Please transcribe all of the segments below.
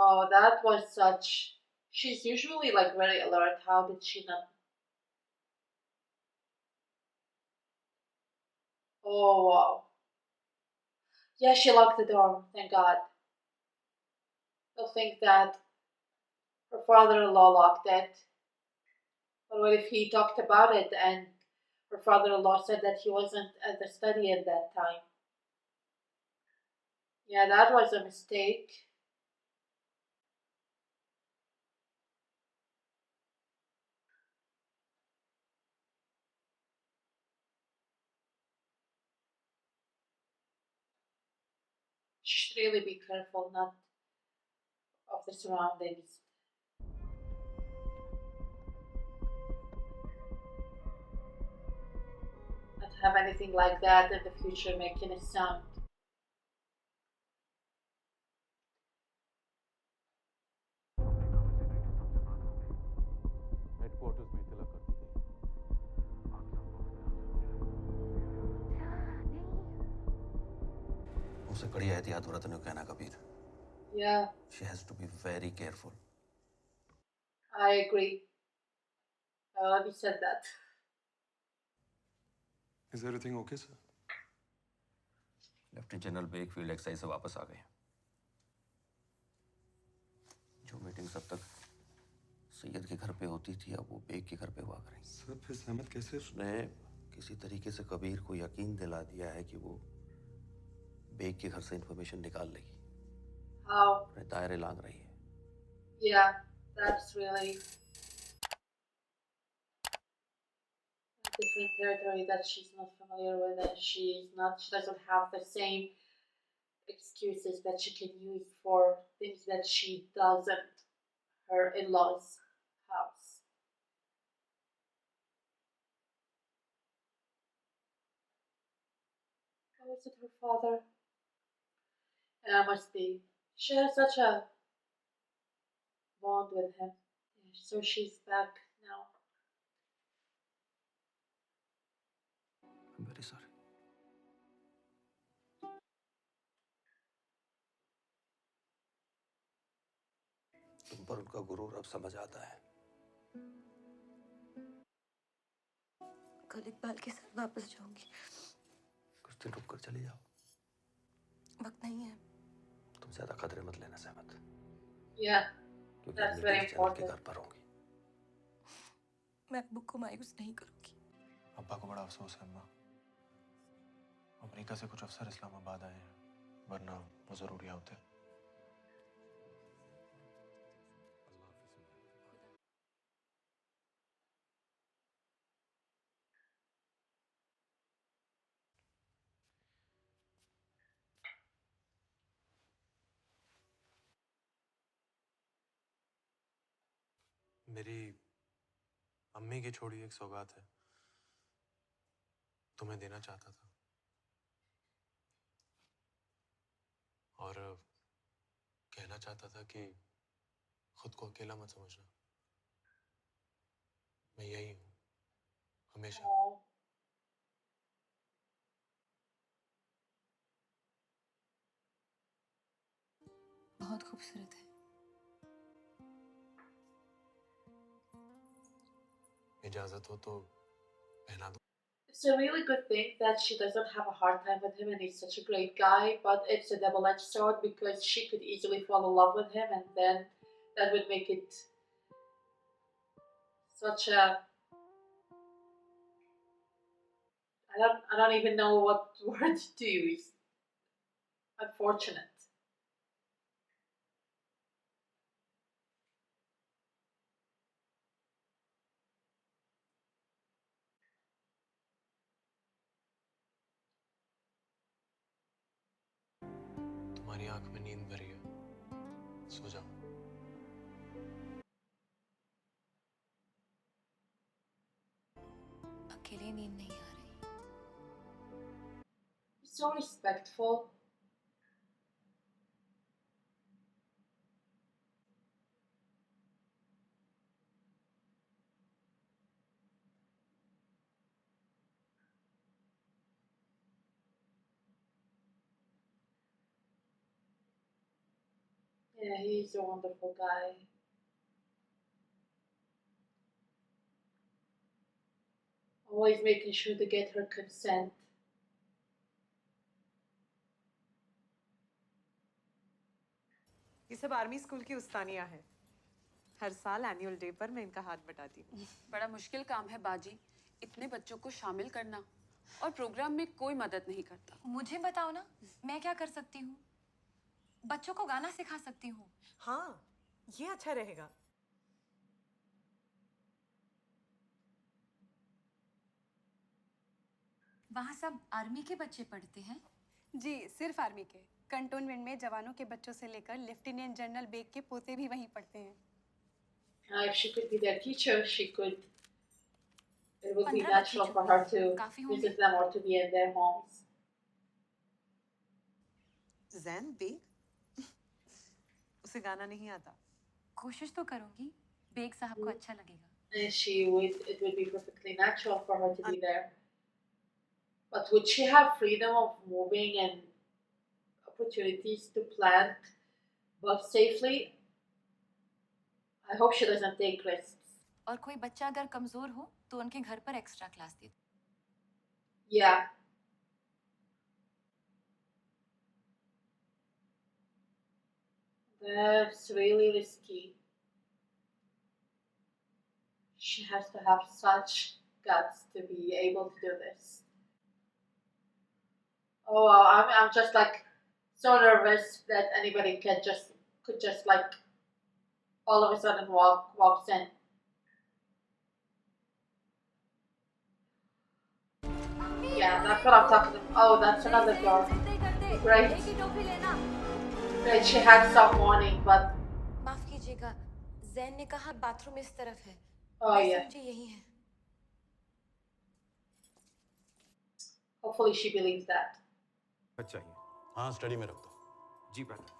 Oh, that was such. She's usually like very alert. How did she not? Oh, wow. Yeah, she locked the door. Thank God. Don't think that her father-in-law locked it. But what if he talked about it and her father-in-law said that he wasn't at the study at that time? Yeah, that was a mistake. She should really be careful not of the surroundings. Not have anything like that in the future making a sound. Headquarters में इतला कर दी गई। उसे कड़ी एहतियात बरतने को कहना Kabir. Yeah, She has to be very careful. I agree. I already said that. Is everything okay, sir? Lieutenant general Baig field exercise से वापस आ गए। जो मीटिंग सब तक सैयद के घर पे होती थी अब वो बेग के घर पे हुआ करेंगी। सर फिर सहमत कैसे? उसने किसी तरीके से कबीर को यकीन दिला दिया है कि वो बेग के घर से इंफॉर्मेशन निकाल लेगी। How? अपने दायरे लांग रही है। Yeah, that's really a different territory that she's not familiar with, and she doesn't have the same excuses that she can use for things that she doesn't her in-laws house. Oh, is it her father? Yeah, must be. She has such a bond with him. Yeah, so she's back now. I'm very sorry. तुम पर उनका गुरूर अब समझ आता है। कल इकबाल के साथ वापस जाऊंगी। कुछ दिन रुक कर चली जाओ। वक्त नहीं है। तुम ज्यादा खतरे मत लेना सहमत। Yeah, क्योंकि that's मीटिंग very जनरल के important. घर पर होंगी। मैं अब्बू को मायूस नहीं करूंगी। अब्बा को बड़ा अफसोस है अम्मा। अमेरिका से कुछ अफसर इस्लामाबाद आए हैं, वरना वो जरूर यहाँ होते। मेरी अम्मी की छोड़ी एक सौगात है, तुम्हें देना चाहता था। और कहना चाहता था कि खुद को अकेला मत समझना, मैं यही हूँ हमेशा। Oh, बहुत खूबसूरत है। इजाजत हो तो पहना दो। it's a really good thing that she doesn't have a hard time with him and he's such a great guy, but it's a double-edged sword because she could easily fall in love with him and then that would make it such a I don't even know what word to use. Unfortunate. तुम्हारी आंख में नींद भरी है, सो जाओ। अकेले नींद नहीं आ रही। So respectful. Yeah, he's a wonderful guy. Always making sure to get her consent. ये सब आर्मी स्कूल की उस्तानियां हैं। हर साल एनुअल डे पर मैं इनका हाथ बटाती हूँ। बड़ा मुश्किल काम है बाजी, इतने बच्चों को शामिल करना, और प्रोग्राम में कोई मदद नहीं करता। मुझे बताओ ना, मैं क्या कर सकती हूँ? बच्चों को गाना सिखा सकती हूँ। हाँ, ये अच्छा रहेगा। वहाँ सब आर्मी के बच्चे पढ़ते हैं? जी, सिर्फ आर्मी के। कंटोनमेंट में जवानों के बच्चों से लेकर लेफ्टिनेंट जनरल बेग के पोते भी वहीं पढ़ते हैं। If she could be their teacher, she could. It would be 15 natural बच्चे for her छुट्टी to काफी होंगे। visit them or to be in their homes. Zain Baig? उसे गाना नहीं आता। कोशिश तो करूंगी, बेग साहब को अच्छा लगेगा। And it would be perfectly natural for her to be there. But would she have freedom of moving and opportunities to plant bugs safely? I hope she doesn't take risks. और कोई बच्चा अगर कमजोर हो तो उनके घर पर एक्स्ट्रा क्लास दे दो। Yeah. That's really risky. She has to have such guts to be able to do this. Oh, I'm just like so nervous that anybody could just like all of a sudden walks in. Yeah, that's what I'm talking about. Oh, that's another door. Great. Great, she had some warning, but माफ कीजिएगा, जैन ने कहा bathroom इस तरफ है। oh मैं yeah. समझी यही है। Hopefully she believes that. चाहिए। हाँ, स्टडी में रख दो। जी पहले।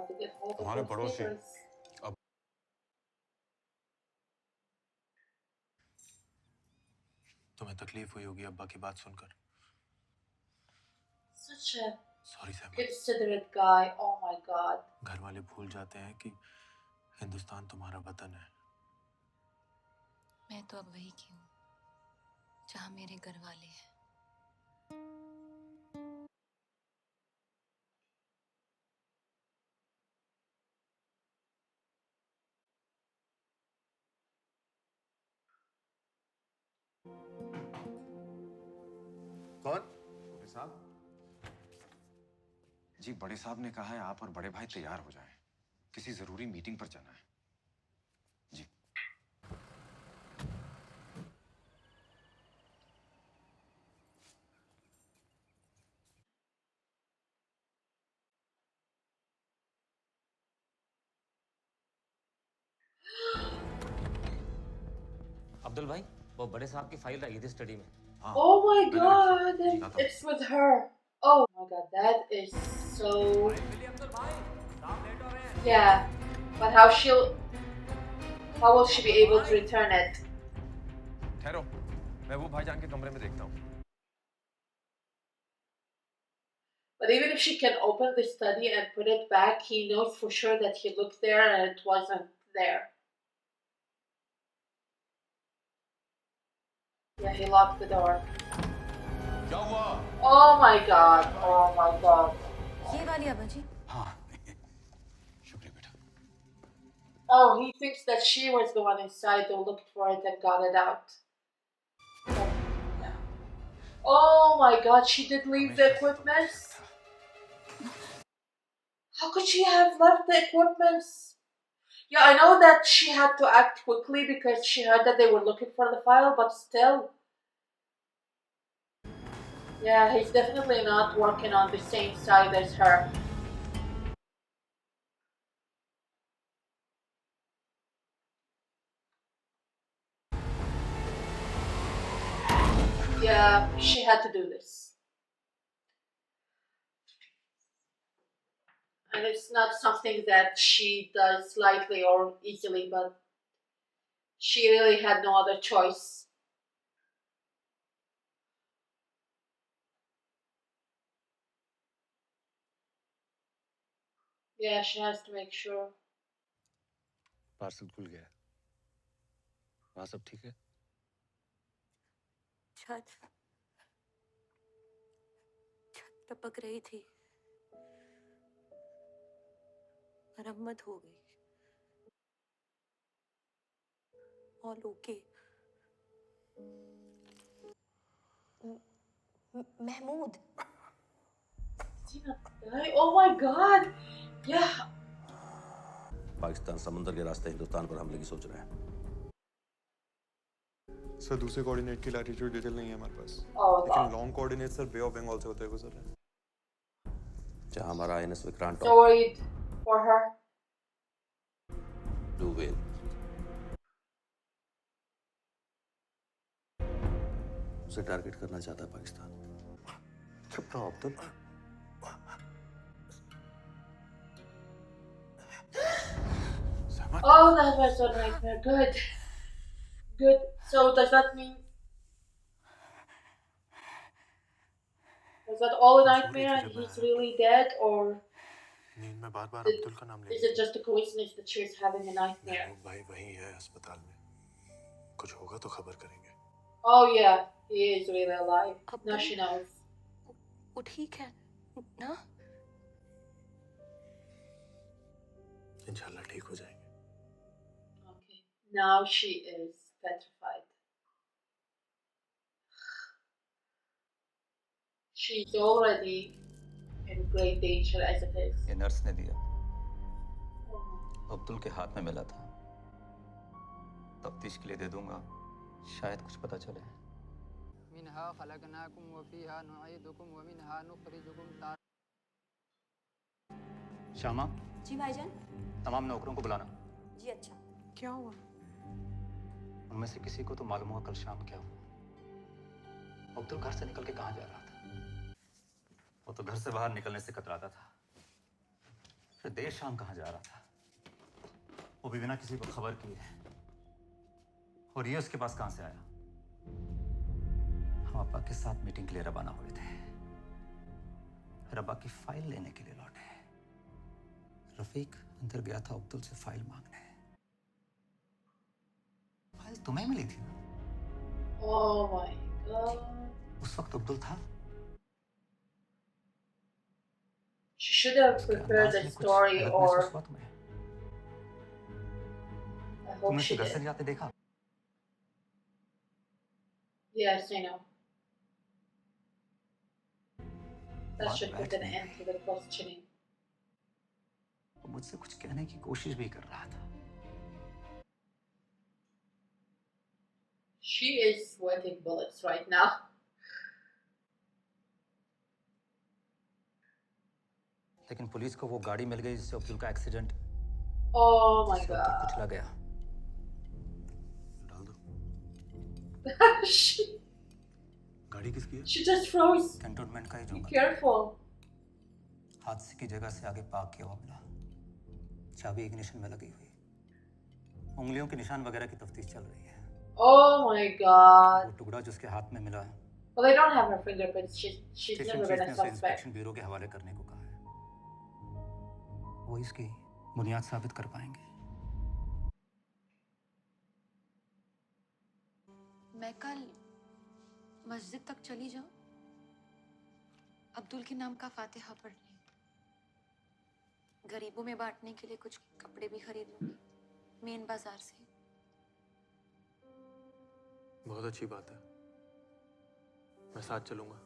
To get hold of हमारे those पड़ोसी papers. अब तुम्हें तकलीफ हुई होगी अब्बा की बात सुनकर। Such a सॉरी सैमा। considerate guy. Oh my god. घर वाले भूल जाते हैं कि हिंदुस्तान तुम्हारा वतन है। मैं तो अब वही की हूँ जहाँ मेरे घर वाले हैं। कौन? बड़े साहब जी, बड़े साहब ने कहा है आप और बड़े भाई तैयार हो जाएं, किसी जरूरी मीटिंग पर जाना है। जी अब्दुल भाई, वो बड़े साहब की फाइल रही थी स्टडी में। हाँ, Oh my मैंने god. रखी। जी, आता हूँ। It's with her. Oh my god, that is so. Yeah, but how will she be able to return it? ठहरो, मैं वो भाईजान के कमरे में देखता हूँ। But even if she can open the study and put it back, he knows for sure that he looked there and it wasn't there. Yeah, he locked the door. क्या हुआ? Oh my god. Oh my god. ये वाली अब्बा जी। हाँ, शुक्रिया बेटा। Oh, he thinks that she was the one inside who looked for it and got it out. Yeah. Oh my god, she did leave the equipment. How could she have left the equipment? Yeah, I know that she had to act quickly because she heard that they were looking for the file, but still. Yeah, he's definitely not working on the same side as her. Yeah, she had to do this. And it's not something that she does lightly or easily, but she really had no other choice. Yeah, she has to make sure. Parcel खुल गया है। वहाँ सब ठीक है? छत छत टपक रही थी, मरम्मत हो गई। All okay. Mahmood, Oh my God! Yeah. Pakistan समुंदर के रास्ते हिंदुस्तान पर हमले की सोच रहा है। सर दूसरे कोऑर्डिनेट की लैटिट्यूड डिटेल नहीं है हमारे पास। Oh, लेकिन wow. Long coordinate sir bay of Bengal से होते हुए गुजर रहे हैं। जहां हमारा INS Vikrant So worried for her. Do well. उसे टारगेट करना चाहता है पाकिस्तान। चुप रहो Abdul. Oh, that was a nightmare. Good. Good. So does that mean? Was that all a nightmare and he's really dead, or नींद में बार-बार Did- अब्दुल का नाम ले is it just a coincidence that she's having a nightmare? महबूब भाई वहीं है अस्पताल में। कुछ होगा तो खबर करेंगे। Oh yeah, he is really alive. Now she knows. वो ठीक है ना? इंशाल्लाह ठीक हो जाएंगे। Okay. Now she is petrified. She's already in great danger as it is. ये नर्स ने दिया, अब्दुल के हाथ में मिला था। तफ्तीश के लिए दे दूंगा, शायद कुछ पता चले। मिनहा खलकनाकुम व फीहा नुईदुकुम व मिनहा नुखरिजुकुम तार। श्यामा, जी भाईजान। तमाम नौकरों को बुलाना। जी अच्छा। क्या हुआ? उनमें से किसी को तो मालूम हुआ कल शाम क्या हुआ। अब्दुल घर से निकल के कहाँ जा रहा था? वो तो घर से बाहर निकलने से कतराता था। फिर देर शाम कहाँ जा रहा था? वो भी बिना किसी को खबर किए। और ये उसके पास कहाँ से आया? हम अब्बा के साथ मीटिंग के लिए रवाना हुए थे। फिर अब्बा की फाइल लेने के लिए लौटे। रफीक अंदर गया था अब्दुल से फाइल मांगने। फाइल तुम्हें मिली थी ना? Oh my God. उस वक्त अब्दुल था? She should have prepared a story, or I hope तुमने she घर से did. जाते देखा? Yes, I know. That बात should put बैठ an नहीं end to the questioning. वो मुझसे कुछ कहने की कोशिश भी कर रहा था। She is sweating bullets right now. लेकिन पुलिस को वो गाड़ी मिल गई जिससे अब्दुल का accident Oh my Abdul God. कुचला गया। डाल दो। she, गाड़ी किसकी है? she just froze. कैंटोनमेंट का ही Be जंगल। careful. हादसे की जगह से आगे पार्क किया हुआ मिला। चाबी इग्निशन में लगी हुई। उंगलियों के निशान वगैरह की तफ्तीश चल रही है। Oh my God. वो टुकड़ा जिसके हाथ में मिला है, Well, they don't have her fingerprints. She's station never chief been ने a उसे suspect. इंस्पेक्शन ब्यूरो के हवाले करने को कहा है। वो इसकी बुनियाद साबित कर पाएंगे। मैं कल मस्जिद तक चली जाऊं, अब्दुल के नाम का फातिहा पढ़ने। गरीबों में बांटने के लिए कुछ कपड़े भी खरीद लूंगी मेन बाजार से। बहुत अच्छी बात है। मैं साथ चलूंगा।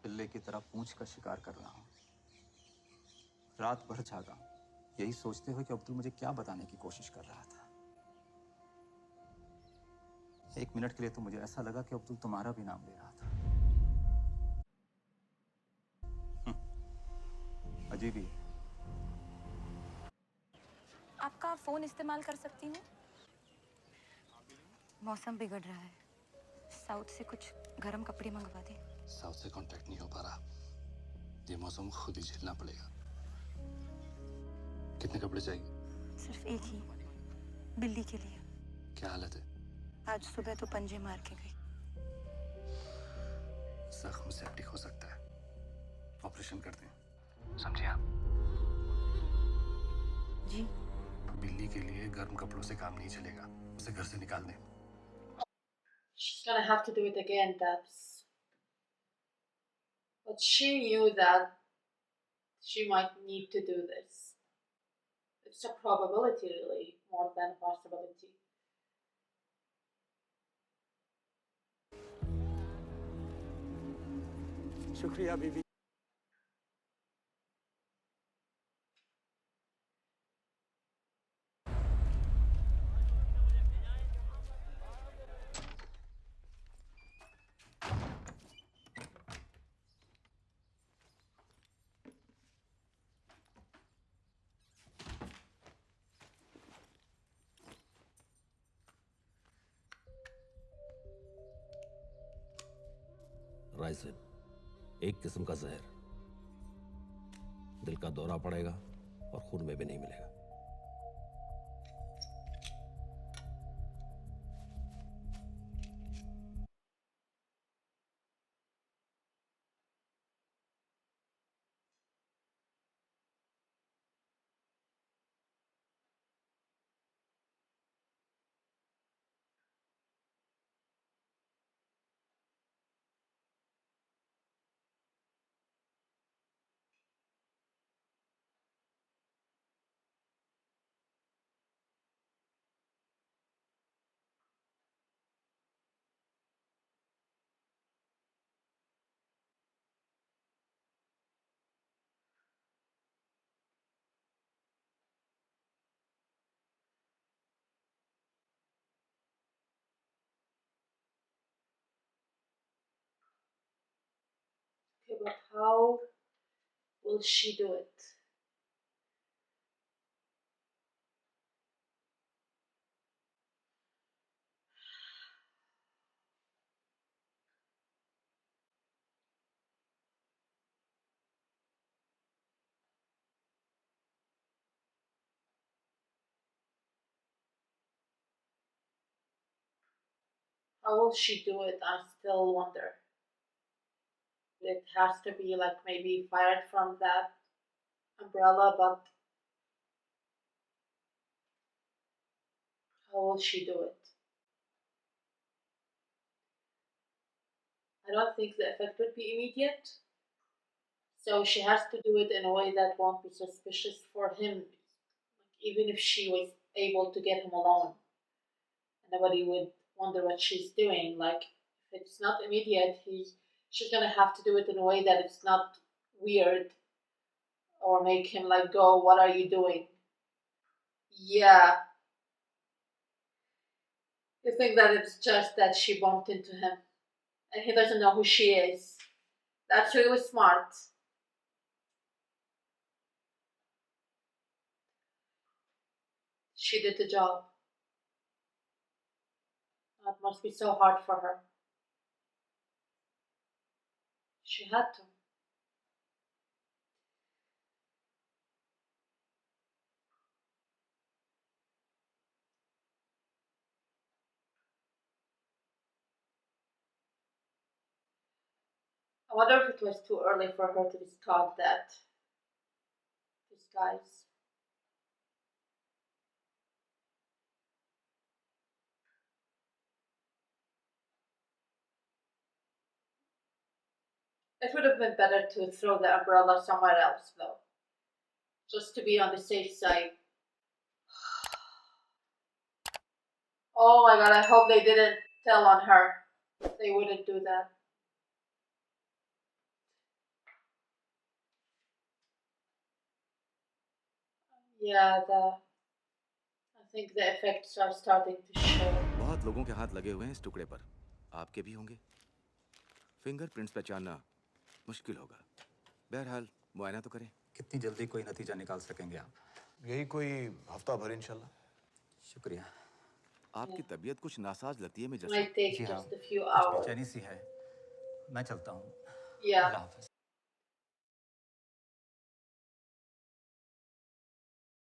बिल्ले की तरह पूंछ का शिकार कर रहा हूँ। रात भर जागा, यही सोचते हुए कि अब्दुल मुझे क्या बताने की कोशिश कर रहा था। एक मिनट के लिए तो मुझे ऐसा लगा कि अब्दुल तुम्हारा भी नाम ले रहा था। अजीब ही। आपका फोन इस्तेमाल कर सकती हूँ? मौसम बिगड़ रहा है, साउथ से कुछ गर्म कपड़े मंगवा दे। साउथ से कांटेक्ट नहीं हो पा रहा। ये मौसम खुद ही झेलना पड़ेगा। कितने कपड़े चाहिए? सिर्फ एक ही, बिल्ली के लिए। क्या हालत है? आज सुबह तो पंजे मार के गई। जख्म सेप्टिक हो सकता है, ऑपरेशन करते हैं। समझे आप? जी। बिल्ली के लिए गर्म कपड़ों से काम नहीं चलेगा, उसे घर से निकाल दें। She's gonna have to do it again, Debs. But she knew that she might need to do this. It's a probability, really, more than a possibility. शुक्रिया बीबी। राइसिन, एक किस्म का जहर, दिल का दौरा पड़ेगा और खून में भी नहीं मिलेगा। Okay, but how will she do it? How will she do it? I still wonder. It has to be like maybe fired from that umbrella, but how will she do it? I don't think the effect would be immediate. So she has to do it in a way that won't be suspicious for him. Like, even if she was able to get him alone, nobody would wonder what she's doing. Like, if it's not immediate, she's gonna have to do it in a way that it's not weird or make him like go, "What are you doing?" Yeah. You think that it's just that she bumped into him and he doesn't know who she is. That's really smart. She did the job. That must be so hard for her. She had to. I wonder if it was too early for her to discard that disguise. It would have been better to throw the umbrella somewhere else, though. Just to be on the safe side. Oh my god, I hope they didn't tell on her. They wouldn't do that. Yeah, I think the effects are starting to show. बहुत लोगों के हाथ लगे हुए हैं इस टुकड़े पर, आपके भी होंगे। फिंगरप्रिंट्स पहचानना मुश्किल होगा। बहरहाल मुआयना तो करें। कितनी जल्दी कोई नतीजा निकाल सकेंगे आप? यही कोई हफ्ता भर इंशाल्लाह। शुक्रिया। आपकी तबीयत कुछ नासाज लगती है मुझे। Might take जी हाँ, just a few कुछ hours. बेचैनी सी है। मैं चलता हूँ। Yeah. अल्लाह हाफ़िज़।